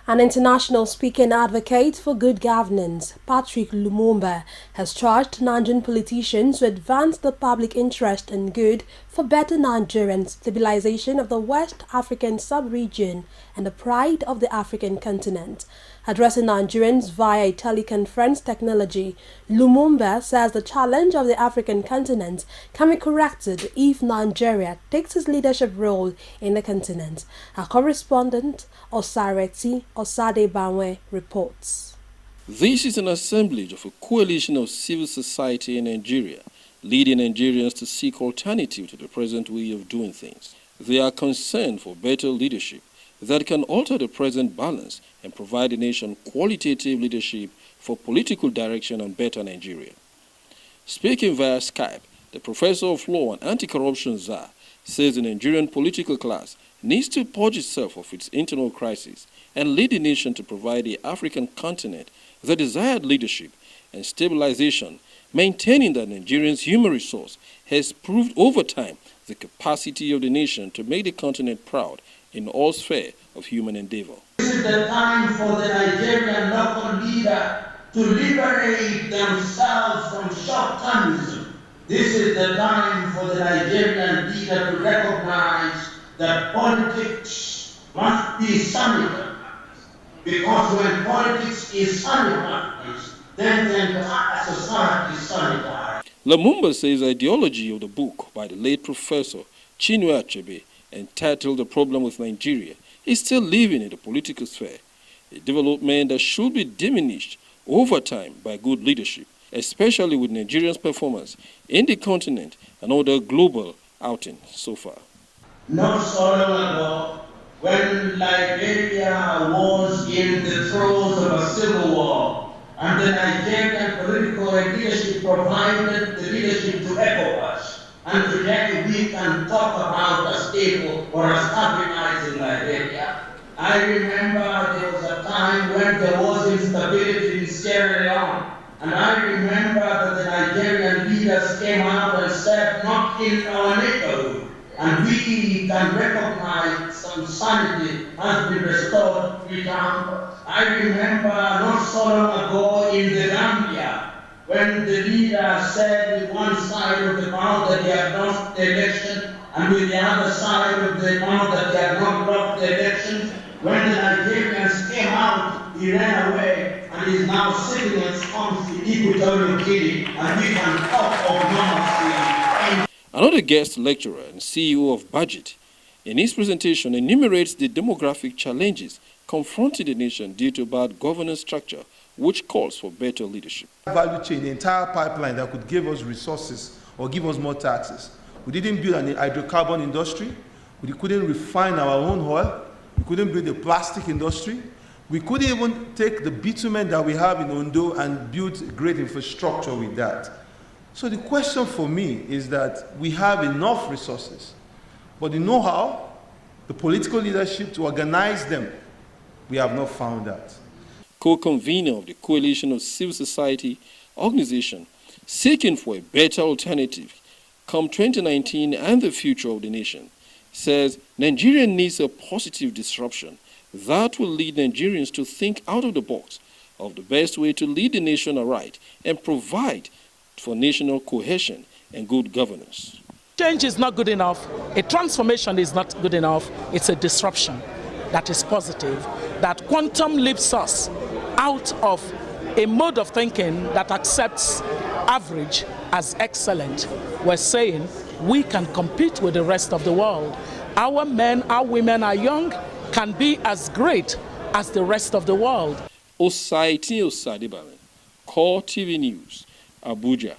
An international speaking advocate for good governance, Patrick Lumumba, has charged Nigerian politicians to advance the public interest and good for better Nigerian stabilization of the West African sub-region and the pride of the African continent. Addressing Nigerians via a teleconference technology, Lumumba says the challenge of the African continent can be corrected if Nigeria takes its leadership role in the continent. Our correspondent, Osareti Osadebanwe, reports. This is an assemblage of a coalition of civil society in Nigeria, leading Nigerians to seek alternatives to the present way of doing things. They are concerned for better leadership that can alter the present balance and provide the nation qualitative leadership for political direction and better Nigeria. Speaking via Skype, the professor of law and anti-corruption czar says the Nigerian political class needs to purge itself of its internal crisis and lead the nation to provide the African continent the desired leadership and stabilization, maintaining that Nigerians' human resource has proved over time the capacity of the nation to make the continent proud in all spheres of human endeavor. This is the time for the Nigerian local leader to liberate themselves from short-termism. This is the time for the Nigerian leader to recognize that politics must be sanitary. Because when politics is sanitary, then the entire society is sanitary. Lumumba says the ideology of the book by the late Professor Chinua Achebe, entitled The Problem with Nigeria, is still living in the political sphere, a development that should be diminished over time by good leadership, especially with Nigerians' performance in the continent and other global outings so far. Not so long ago, when Liberia was in the throes of a civil war, and the Nigerian political leadership provided the leadership to ECOWAS, and today we can talk about a stable or a stabilizing Liberia. I remember there was a time when there was instability in Sierra Leone, and I remember that the Nigerian leaders came out and said, not in our neighborhood. And we can recognize some sanity has been restored to Uganda. I remember not so long ago in the Gambia, when the leader said with one side of the mouth that he had lost the election, and with the other side of the mouth that he had not lost the election. When the Nigerians came out, he ran away and is now sitting ensconced in Equatorial Guinea, and we can talk of normalcy. Another guest lecturer and CEO of Budget, in his presentation, enumerates the demographic challenges confronting the nation due to bad governance structure, which calls for better leadership. Value chain, the entire pipeline that could give us resources or give us more taxes. We didn't build an hydrocarbon industry. We couldn't refine our own oil. We couldn't build a plastic industry. We couldn't even take the bitumen that we have in Ondo and build great infrastructure with that. So the question for me is that we have enough resources, but the know-how, the political leadership to organize them, we have not found that. Co-convener of the coalition of civil society organization seeking for a better alternative come 2019 and the future of the nation, says Nigeria needs a positive disruption that will lead Nigerians to think out of the box of the best way to lead the nation aright and provide for national cohesion and good governance. Change is not good enough. A transformation is not good enough. It's a disruption that is positive, that quantum leaps us out of a mode of thinking that accepts average as excellent. We're saying we can compete with the rest of the world. Our men, our women, our young can be as great as the rest of the world. Osareti Osadebanwe, Core TV News, Abuja.